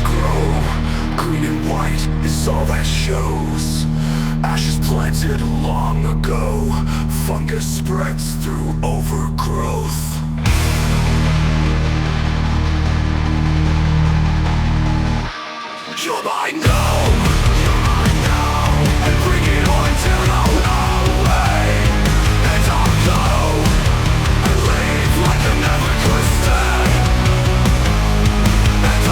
grow. Green and white is all that shows. Ashes planted long ago. Fungus spreads through overgrowth. You're my gnome, and bring it on down our way. And I'll go and leave like I never could stay. And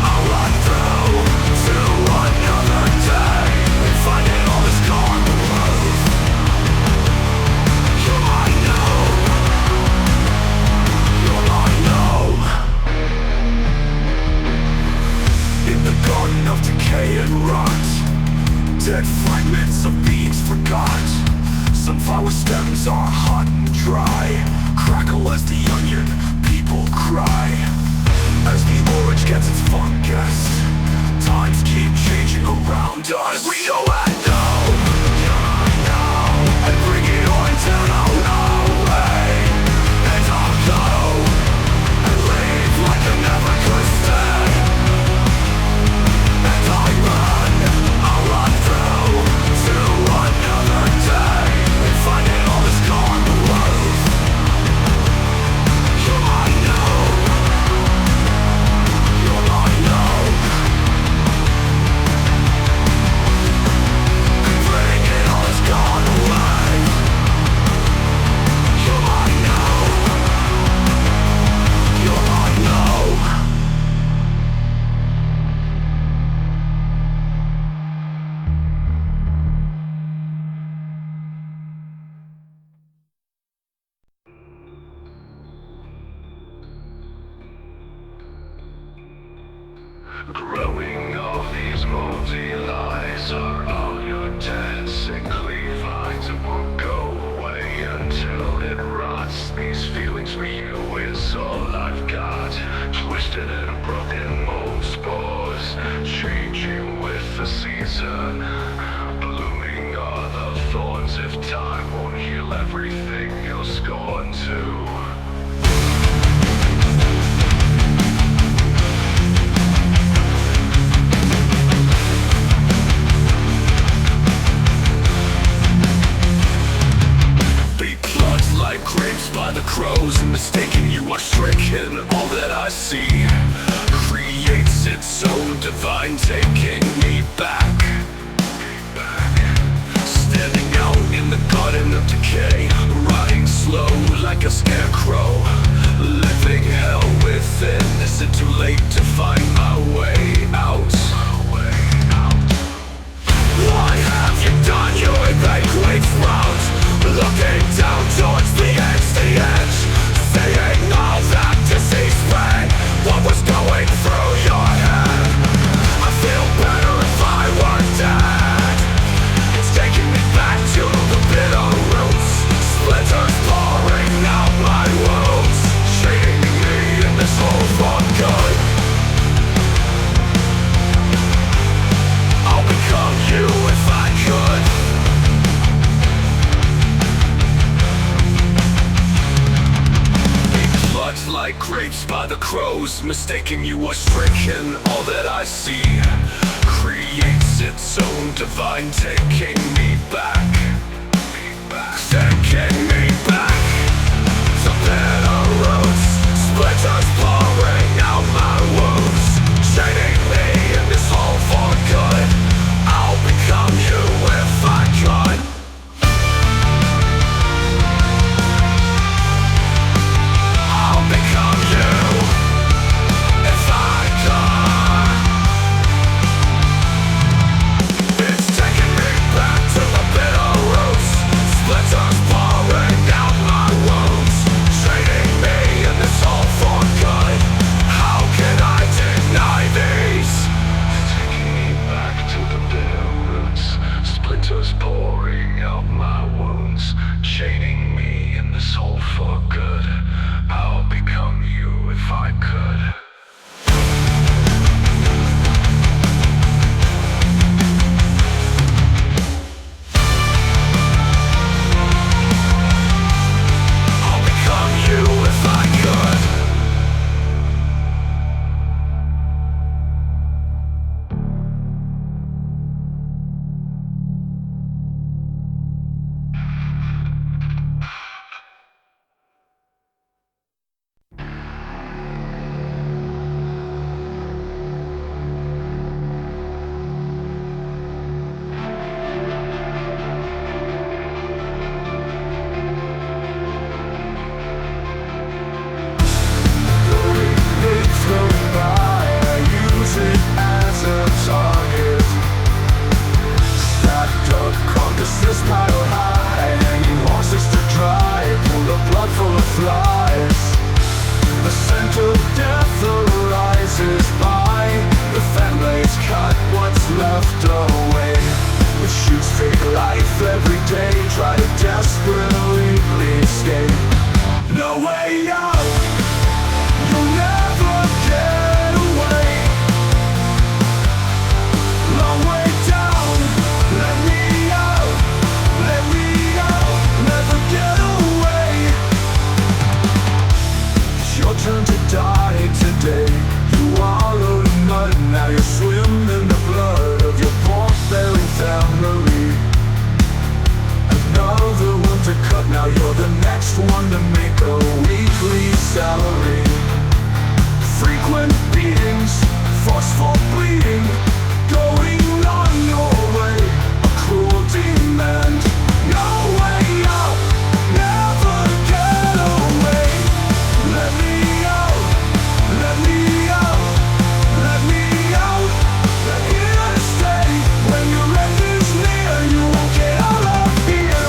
I'll run through to another day, and find it all is gone below. You're my gnome, you're my gnome. In the garden of decay and rot, dead fragments of beings forgot. Sunflower stems are hot and dry, crackle as the onion, people cry. As the orange gets its fungus, times keep changing around us. We go and know, and bring it on down our way. And I'll go and leave like I never could stay. And I'll run through to another day, and find it all is gone below. You're my gnome, you're my gnome. Bring it all is gone away. You're my gnome, you're my gnome. Growing all these moldy lies are all your dancing vines. It won't go away until it rots. These feelings for you is all I've got. Twisted and broken mold spores, changing with the season. Blooming are the thorns if time won't heal everything you'll scorn to. Like grapes by the crows, and mistaken you are stricken. All that I see creates its own divine, taking me back. Standing out in the garden of decay, rotting slow like a scarecrow, living hell within. Is it too late to find my way out? What have you done? You invade great rounds, looking down towards the edge, saying all that disease spread. What was going through your head? I feel better if I were dead. It's taking me back to the bitter roots, splinters pouring out my wounds, shading me in this hole for good. I'll become you if I could. Like grapes by the crows, mistaking you are stricken. All that I see creates its own divine, taking me back, taking me back to better roots, splinters pouring out my wounds, shading me in this hole for good. I'll become you if I could. It's taking me back to the bed. life every day, try to desperately escape. No way out, you'll never get away. Long way down, let me out, never get away. It's your turn to die today. You wallowed in mud, now you swim in the blood of your pork-bellied family. Another one to cut, now you're the next one to make a weekly salary. Frequent beatings, forceful bleeding, going on your way, a cruel demand. No way out, never get away. Let me out, let me out, let me out. Let me out to stay. When your end is near, you won't get out of here.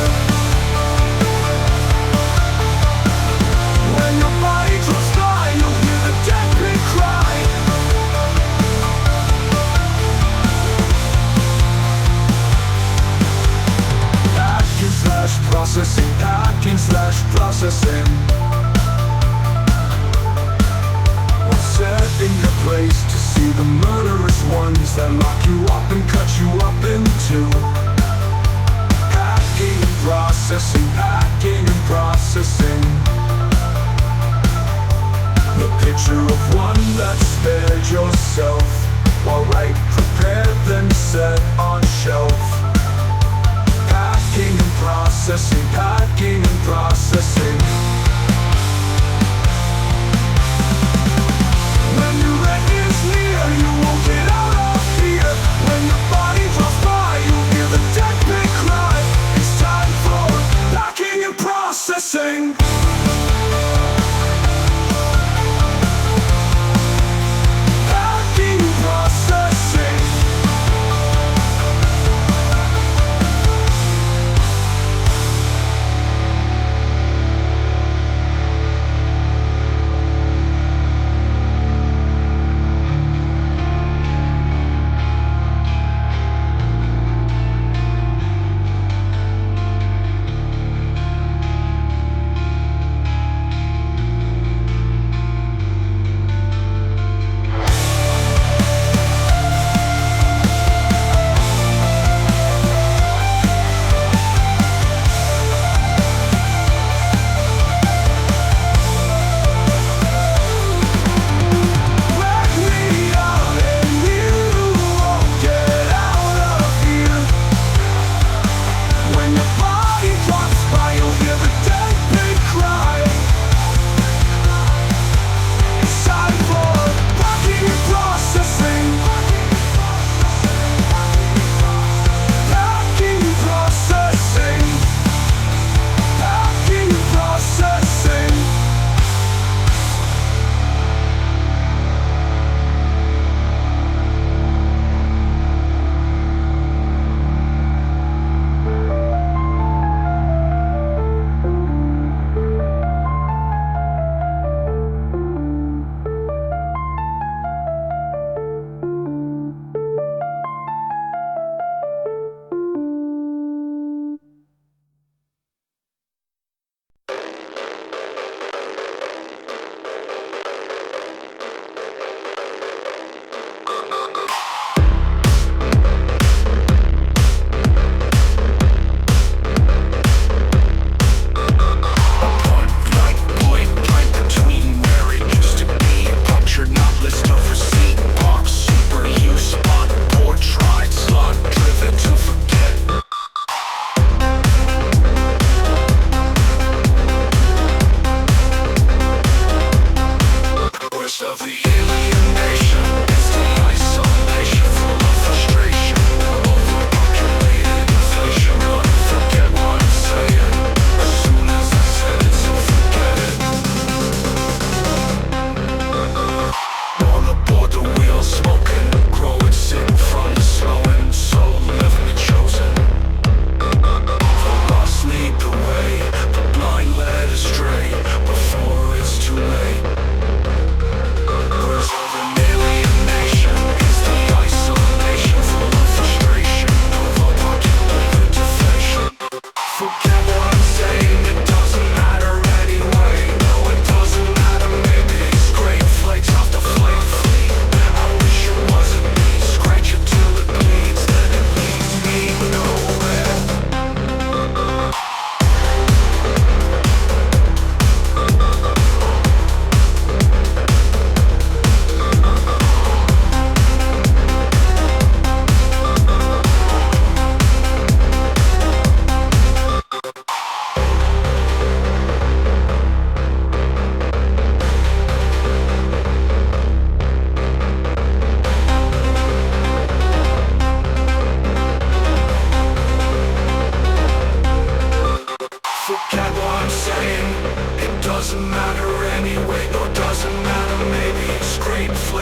When your body draws nigh, you'll hear the dead pig cry. Packing slash processing. We're set in your place to see the murderous ones that lock you up and cut you up in two. Packing and processing, packing and processing. The picture of one that spared yourself, while right prepared then set on shelf. Packing and processing, packing and processing. When your end is near, you won't get out of here. When your body draws by, you'll hear the dead pig cry. It's time for packing and processing. Packing and processing.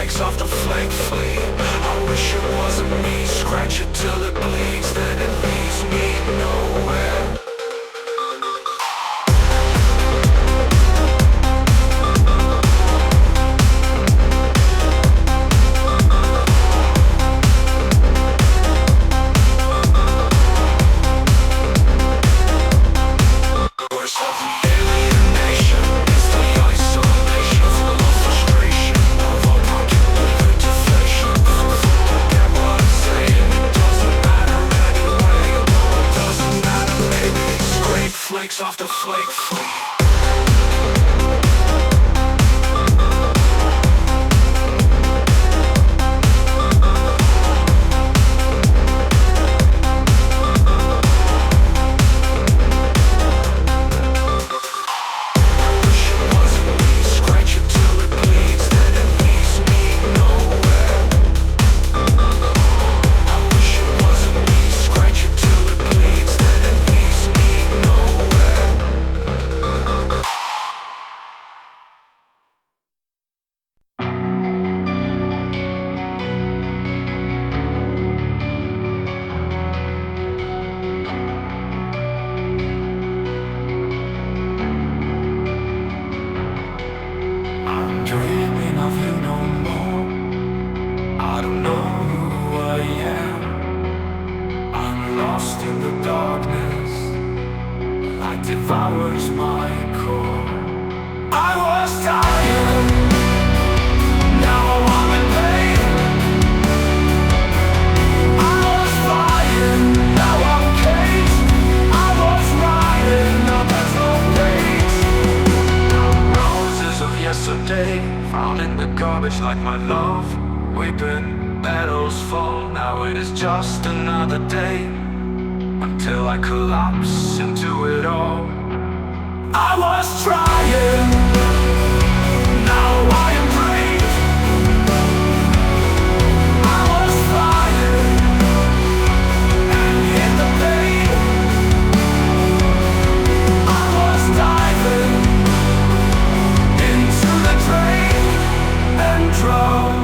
flakes off the flake flea. I wish it wasn't me. Scratch it till it bleeds, then it leaves me nowhere. Worse of the alienation is the isolation, full of frustration, of all pocket living deflation. Get what I'm saying? It doesn't matter anyway. No, it doesn't matter, baby. Scrape flakes off the flake flea. I'm dreaming of you no more. I don't know who I am. I'm lost in the darkness. It devours my core. I was tired, now I'm in pain. I was flying, now I'm caged. I was riding, now there's no brakes. Roses of yesterday, found in the garbage like my love. Weeping, petals fall, now it is just another day. Until I collapse into it all. I was trying, now I am brave. I was flying and hit the pain. I was diving into the drain and drowned.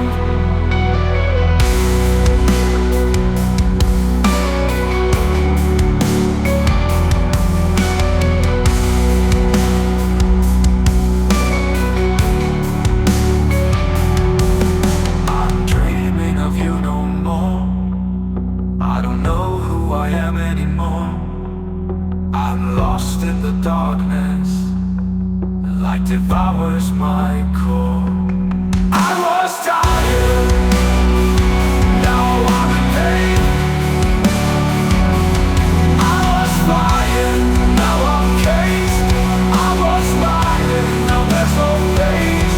Darkness, light devours my core. I was tired, now I'm in pain. I was flying, now I'm caged. I was riding, now there's no page.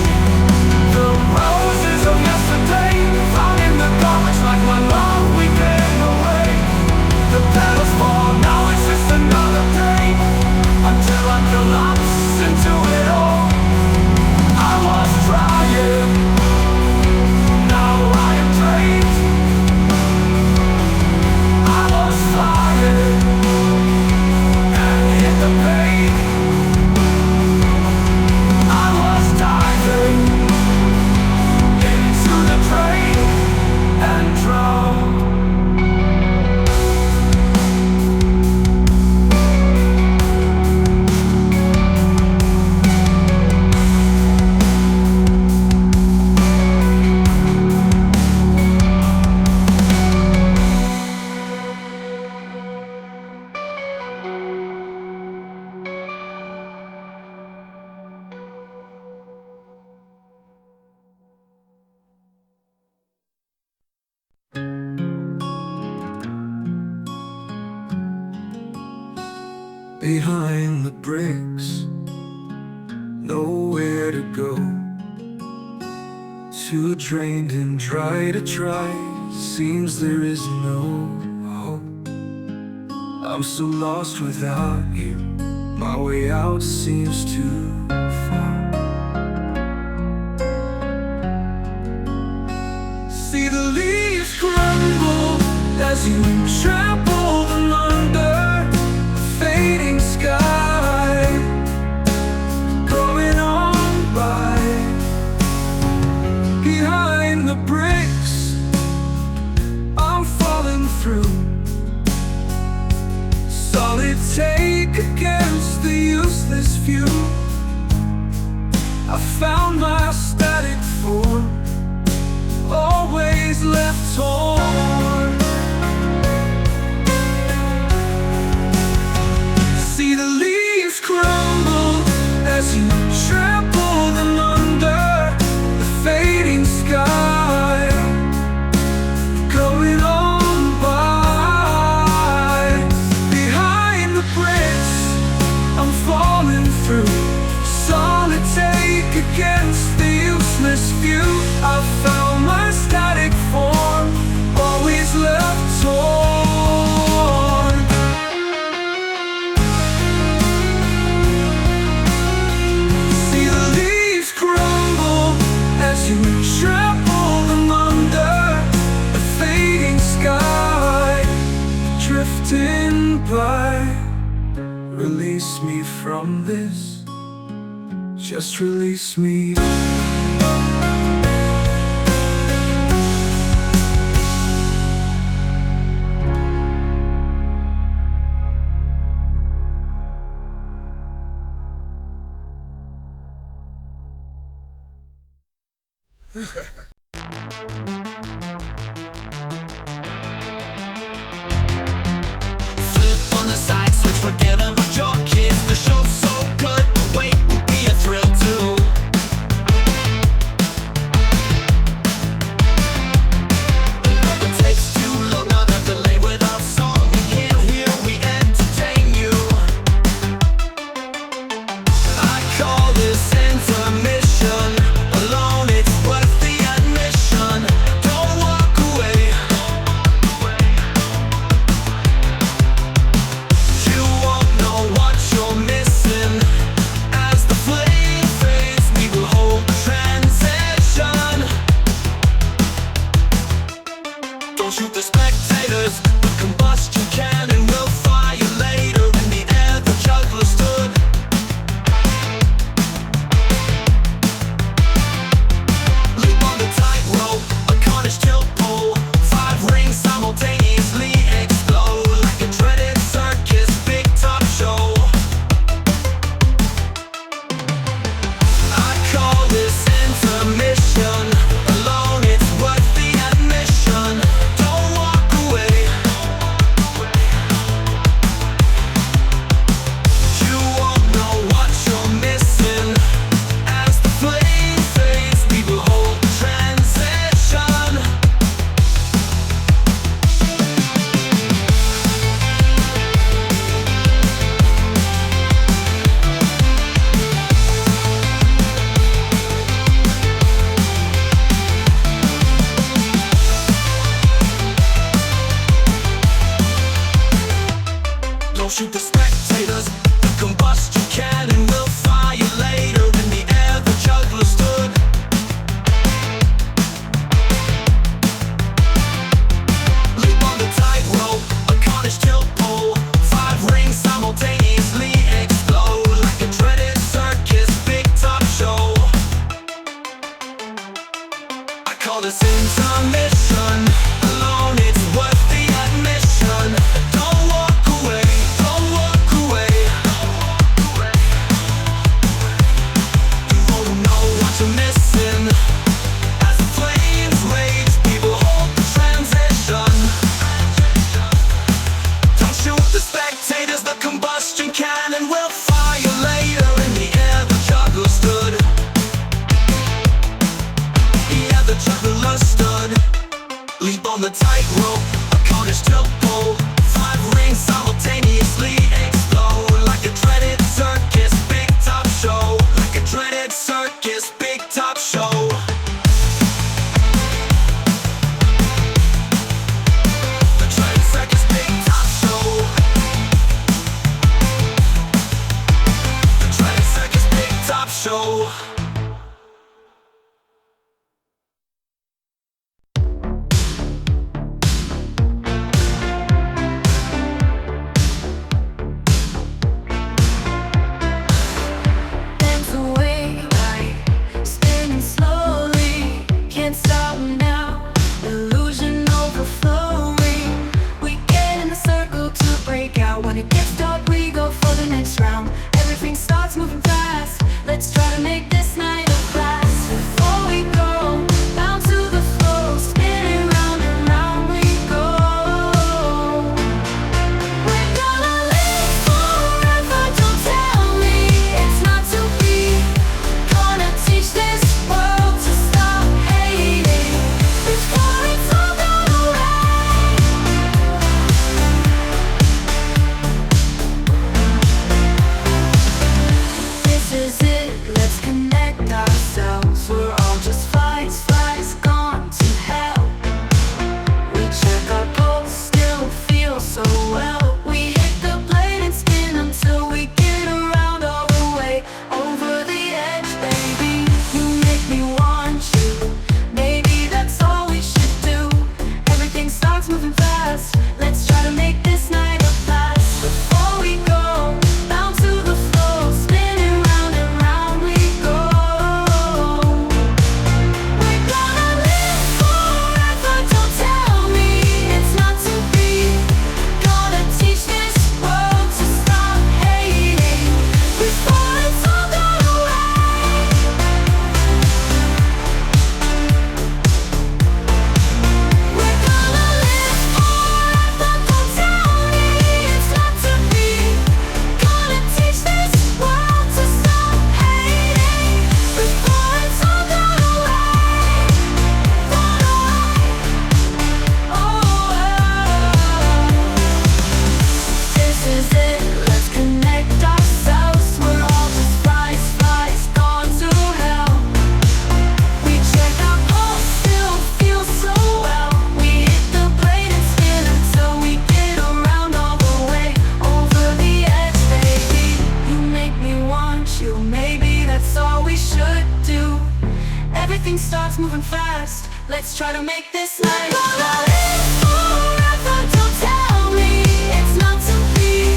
The roses of yesterday, found in the garbage like my love weeping away. The petals fall, now it's just another day. Until I collapse into it all. I was trying, now I am drained. I was flying and hit the pain. I was diving into the drain and drowned. Behind the bricks, nowhere to go. Too drained and dry to try. Seems there is no hope. I'm so lost without you. My way out seems too far. See the leaves crumble as you trample them under. Fading sky, going on by. Behind release me from this. Just release me. Shoot the spectators, the combustion cannon will fire later. In the air the juggler stood. Leap on the tightrope, a carnage tilt pole. 5 rings simultaneously explode like a dreaded circus big top show. I call this intermission. Alone it's worth the admission. Shoot the spectators, the combustion cannon will fire later. In the air the juggler stood. Leap on the tightrope, a carnage tilt pole. 5 rings simultaneously explode like a dreaded circus big top show. I call this intermission. Alone it's worth the admission. Don't walk away. Missing as the flames rage, people hold the transition. Don't shoot the spectators, the combustion cannon will fire later. In the air the juggler stood. Yeah, the juggler stood. Leap on the tightrope, a carnage tilt pole. 5 rings simultaneously explode like a dreaded circus big top show. Like a dreaded circus big top show. The dreaded circus big top show. The dreaded circus big top show. When it gets dark, we go for the next round. Everything starts moving fast. Let's try to make this night a blast. Before we go, bound to the floor, spinning round and round we go. We're gonna live forever, don't tell me it's not to be. Gonna teach this world to stop hating before it's all gone away. Let's try to make this night. Gonna live forever, don't tell me it's not to be.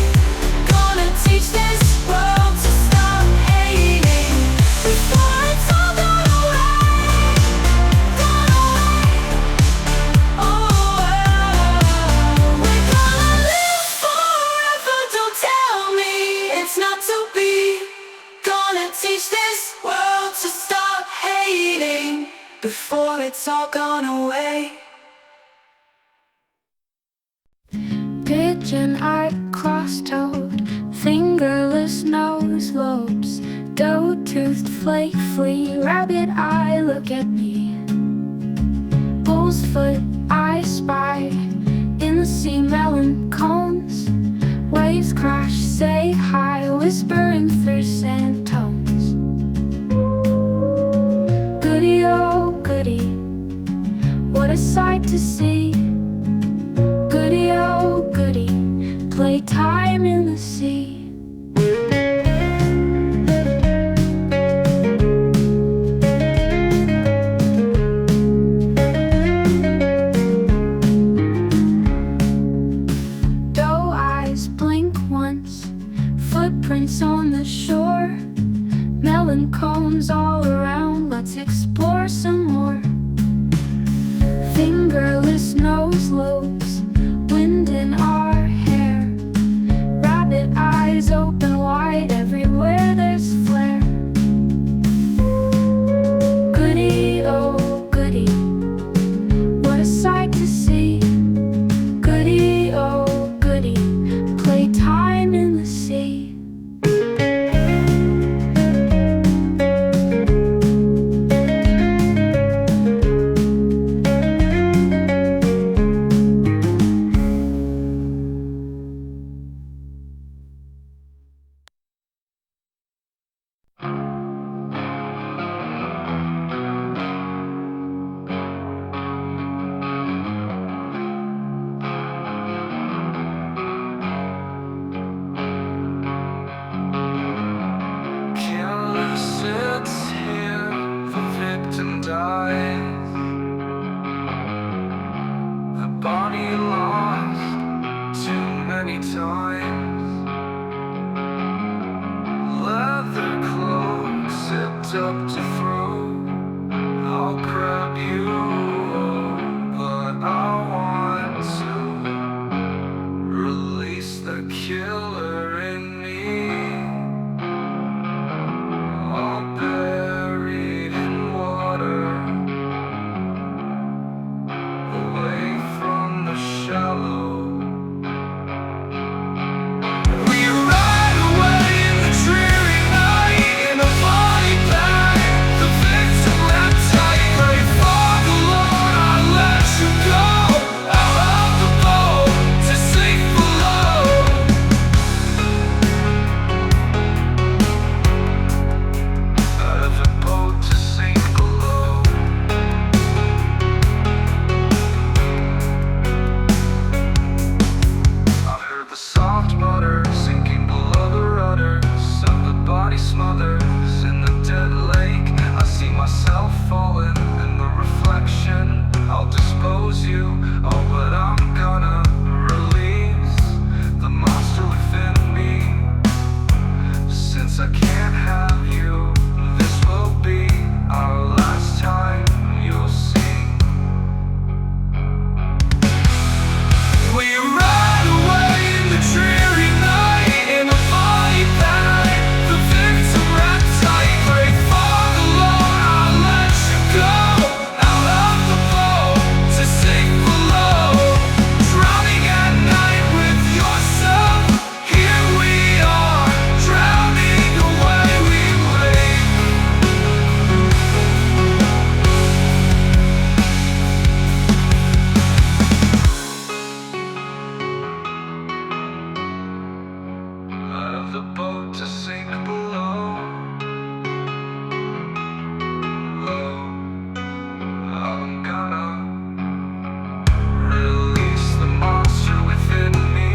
Gonna teach this world to stop hating before it's all gone away. Gone away. Oh, we're gonna live forever, don't tell me it's not to be. Gonna teach this world to stop hating before it's all gone away. Pigeon-eyed, cross-toed, fingerless nose lobes, doe-toothed, flake flea, rabbit eye, look at me. Bull's foot, I spy in the sea, melon cones. Waves crash, say hi, whispering through sand tones. Goody, oh goody, what a sight to see. Goody, oh goody, playtime in the sea. Doe eyes blink once, footprints on the shore. Melon cones all around, let's explore some more. Fingerless nose lobes, wind in our hair. Rabbit eyes open wide, everywhere there's flare. Goody, oh goody, what a sight to see. Goody, oh goody, playtime in the sea. Killer sits here, the victim dies. The body lost too many times. Leather cloak zipped up to throw. I'll grab you, but I want to release the killer in me. All buried in water, away from the shallow. We ride away in the dreary night in a body bag. The victim left tight, pray for the Lord, I let you go out of the boat to sink below. Out of the boat to sink below. I heard the soft mutter sinking below the rudder. Some the body smothers in the dead lake. I see myself falling in the reflection. I'll dispose you, oh, but I'm gonna release the monster within me. Since I can't have you, this will be our last time you'll see. We ride away in the dreary night in a body bag. The victim wrapped tight, pray for the Lord, I let you go out of the boat to sink below. Drowning at night with yourself, here we are, drowning away we wait. Out of the boat to sink below. Low, I'm gonna release the monster within me.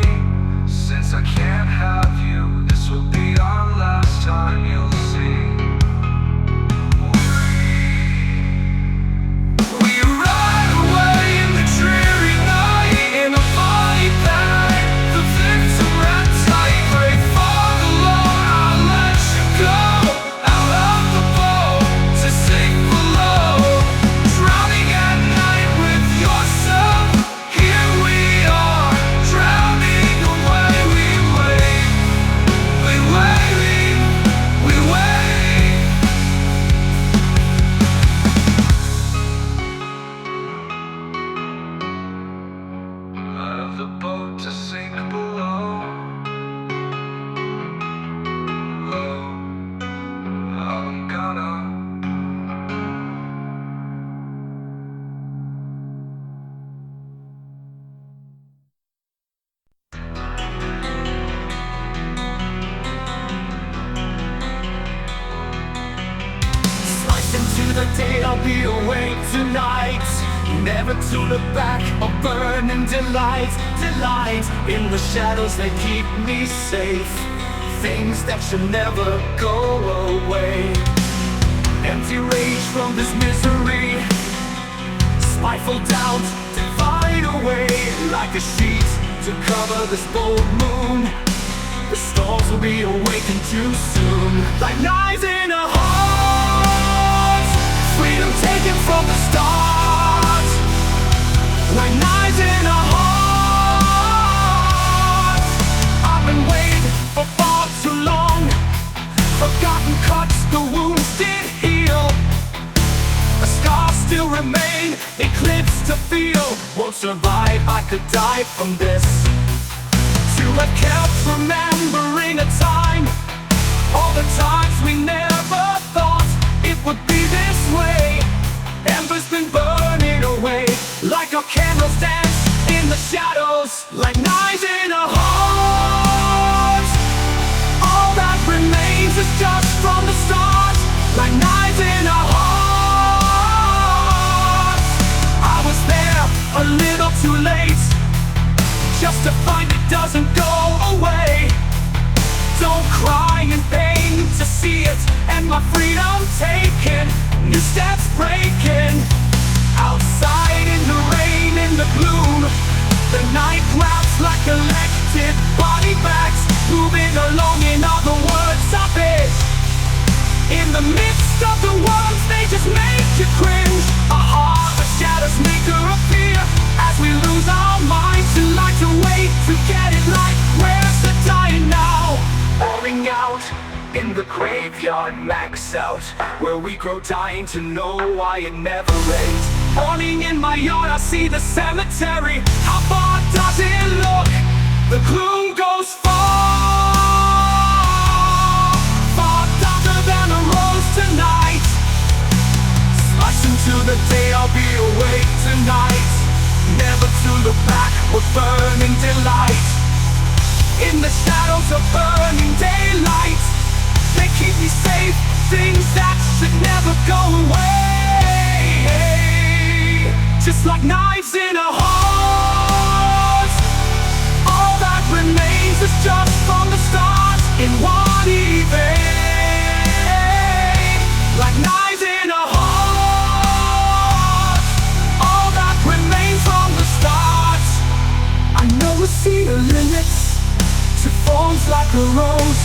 Since I can't have you, this will be our last time you'll see. We ride be awake tonight. Never to look back or burn in delight. Delight in the shadows that keep me safe. Things that should never go away. Empty rage from this misery. Spiteful doubt to find a way. Like a sheet to cover this bold moon. The storms will be awakened too soon. Like knives in a heart. Freedom taken from the start. Like knives in a heart. I've been waiting for far too long. Forgotten cuts, the wounds did heal. A scar still remain, eclipse to feel. Won't survive, I could die from this. To have kept remembering a time. All the times we never thought it would be this way. Embers been burning away. Like our candles dance in the shadows. Like knives in a heart. All that remains is just from the start. Like knives in a heart. I was there a little too late, just to find it doesn't go away. Don't cry in pain to see it, and my freedom taken. New steps breaking. Outside in the rain, in the gloom. The night grabs like elected body bags. Moving along, in other words, stop it. In the midst of the words, they just make you cringe. A heart of shadows make her appear. As we lose our minds to like to wait to get it right. Where's the dying now? Pouring out in the graveyard, max out. Where we grow dying to know why it never rains. Morning in my yard, I see the cemetery. How far does it look? The gloom goes far, far darker than a rose tonight. Slice into the day, I'll be awake tonight. Never to look back or burn in delight. In the shadows of burning daylight, they keep me safe, things that should never go away. Just like knives in a heart. All that remains is just from the start. In one evening. Like knives in a heart. All that remains from the start. I know a sea of limits to forms like a rose,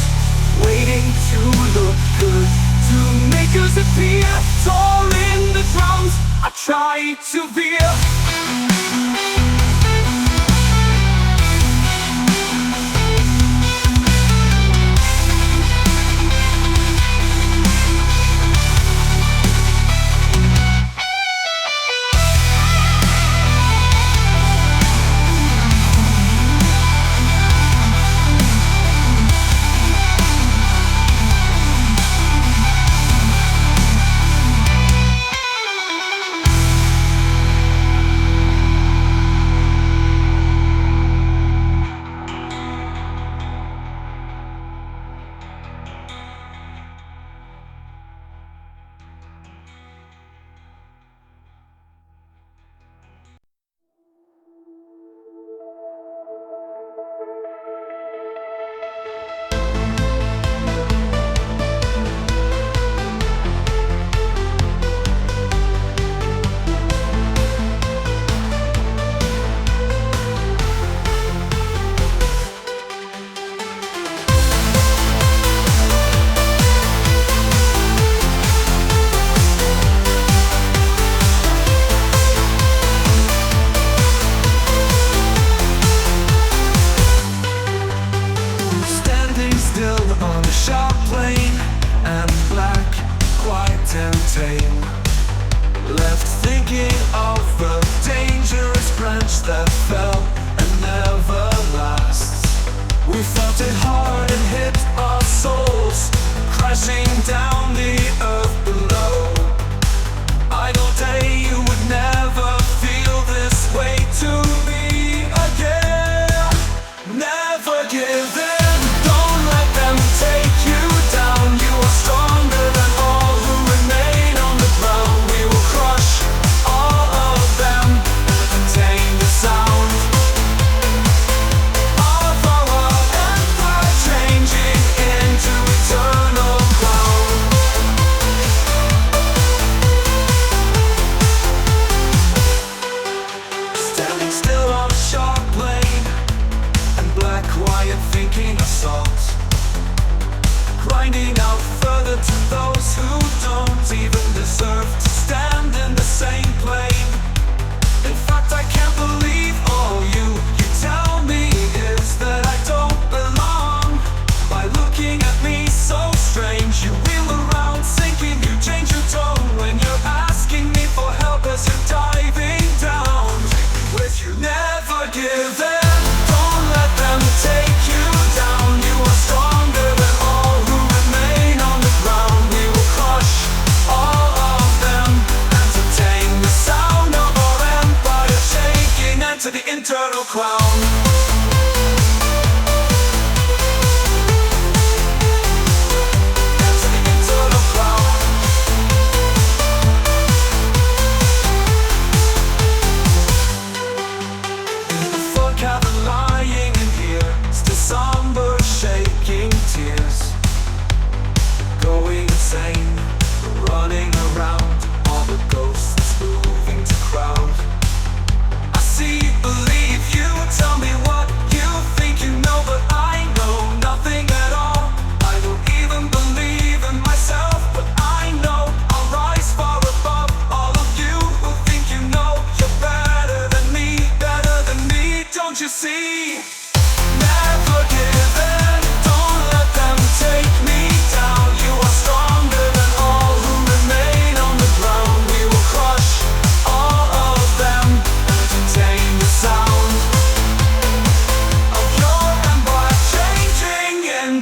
waiting to look good, to make us appear. Tall in the drums, I try to veer.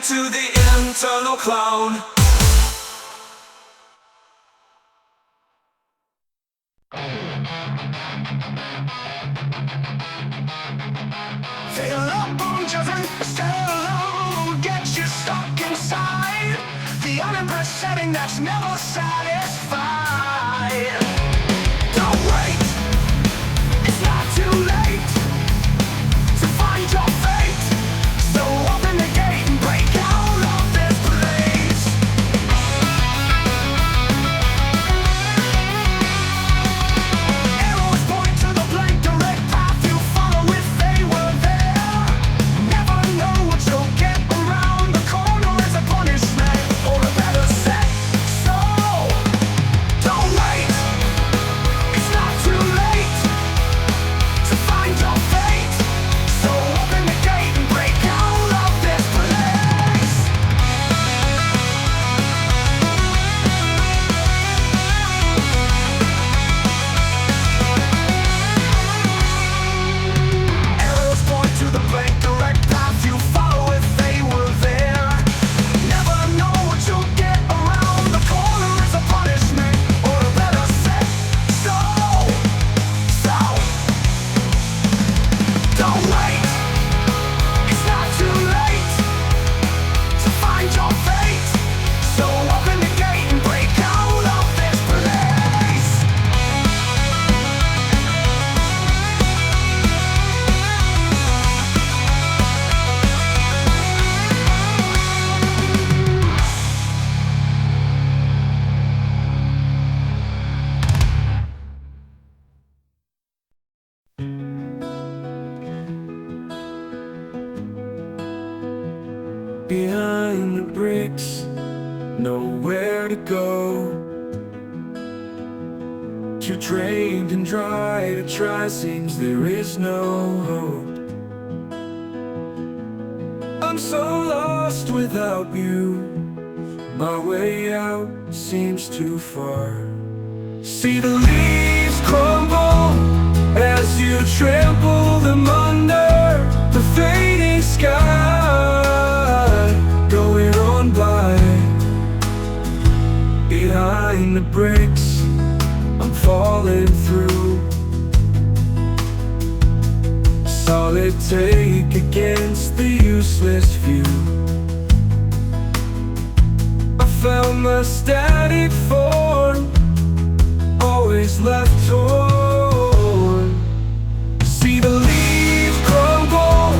into the internal clown. Feel up on doesn't stay alone, get you stuck inside the unimpressed setting that's never satisfied. Don't wait, it's not too late to find your fate. So open the gate and break out of this place. Arrows point to the blank direct path you follow if they were there. Never know what you'll get around the corner as a punishment or a better set. So don't wait, it's not too late to find your fate. So open the gate and break out of this place. Arrows point to the blank direct path you follow if they were there. Never know what you'll get around the corner as a punishment or a better set. So don't wait, it's not too late to find your fate. So open the gate and break out of this place. Behind the bricks, nowhere to go. Too drained and dry to try, seems there is no hope. I'm so lost without you, my way out seems too far. See the leaves crumble as you trample them under the fading sky, going on by. Behind the bricks, I'm falling through. Solid take against the useless view. I found my static form, always left torn. See the leaves crumble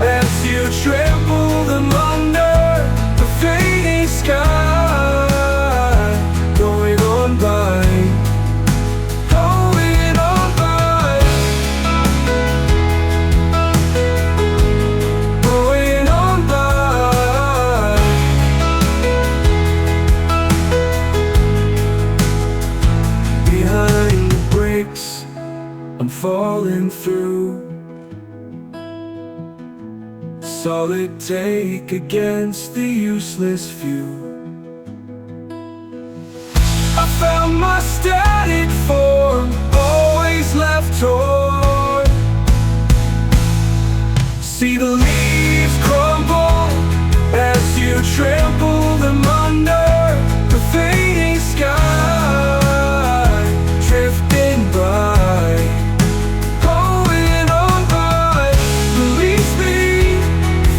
as you trample them under the fading sky, going on by, going on by, going on by. Behind the bricks, I'm falling through. Solid take against the useless view. I found my static form, always left torn. See the leaves crumble as you trample them under the fading sky, drifting by, going on by. Release me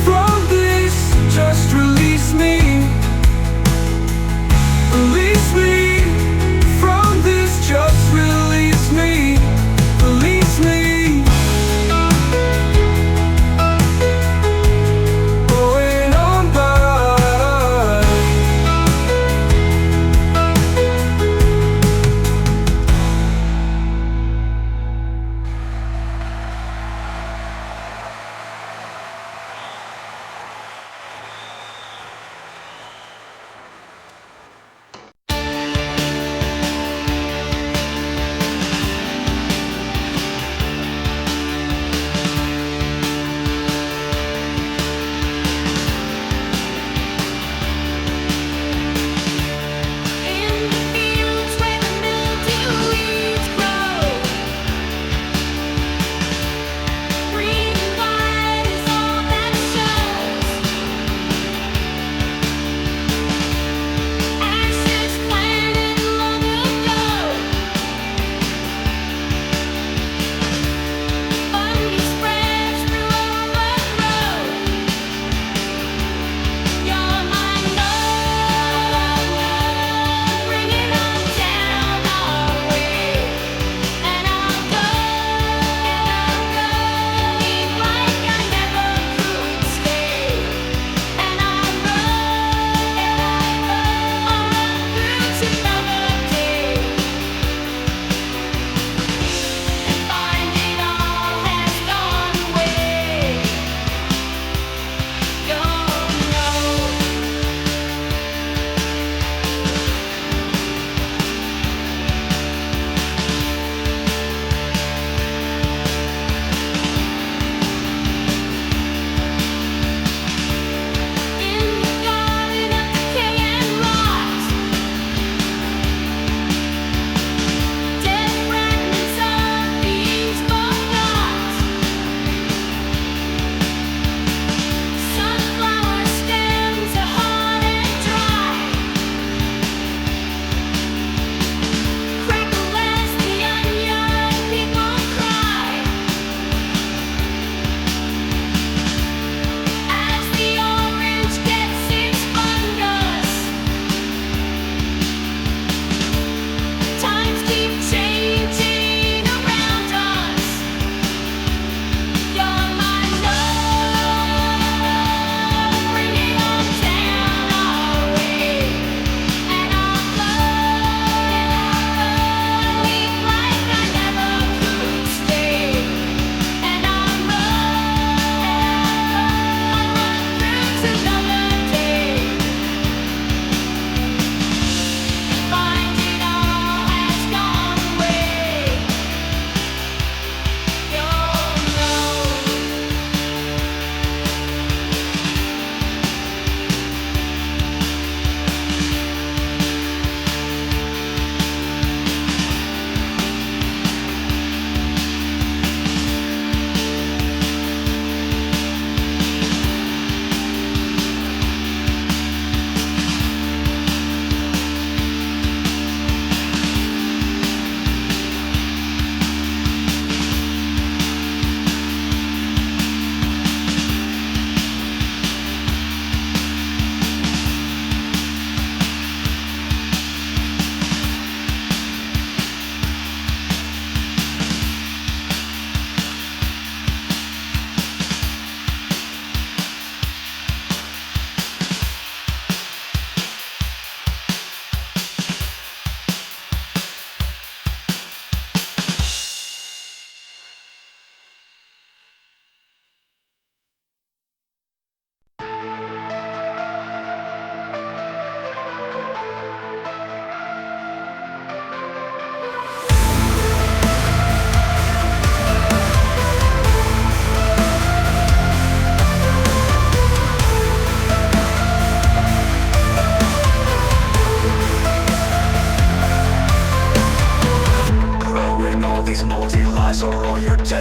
from this, just release me. Release me from this, just release me. Release me. Going on by.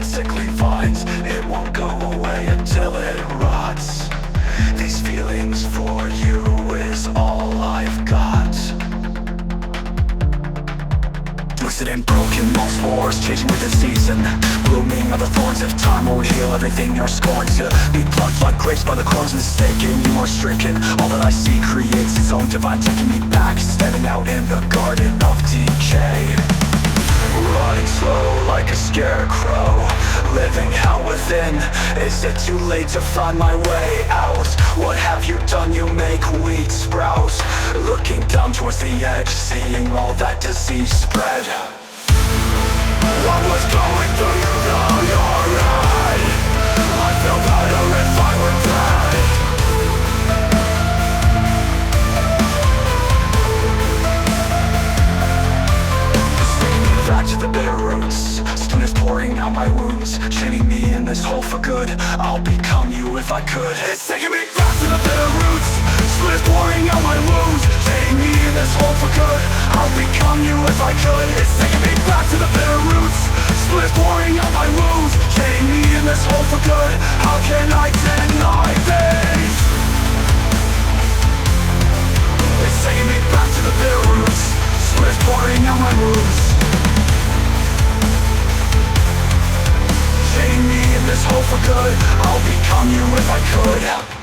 sickly vines. It won't go away until it rots. These feelings for you is all I've got. Twisted and broken, lost spores, changing with the season. Blooming of the thorns of time will heal everything you're scorned to be plucked like grapes by the crows mistaken. You are stricken, all that I see creates its own divine, taking me back, standing out in the garden of decay. Running slow like a scarecrow, living hell within. Is it too late to find my way out? What have you done? You make weeds sprout. Looking down towards the edge, seeing all that disease spread. What was going through you now you're right. I feel better if I were dead. Back to the bitter roots, spoon is pouring out my wounds, chaining me in this hole for good. I'll become you if I could. It's taking me back to the bitter roots, spoon is pouring out my wounds, chaining me in this hole for good. I'll become you if I could. It's taking me back to the bitter roots, spoon is pouring out my wounds, chaining me in this hole for good. How can I deny this? It's taking me back to the bitter roots, spoon is pouring out my wounds, chaining me in this hole for good. I'll become you if I could.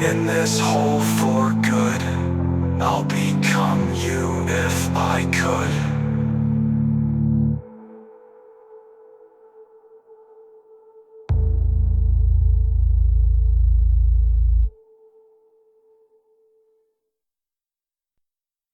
In this hole for good, I'll be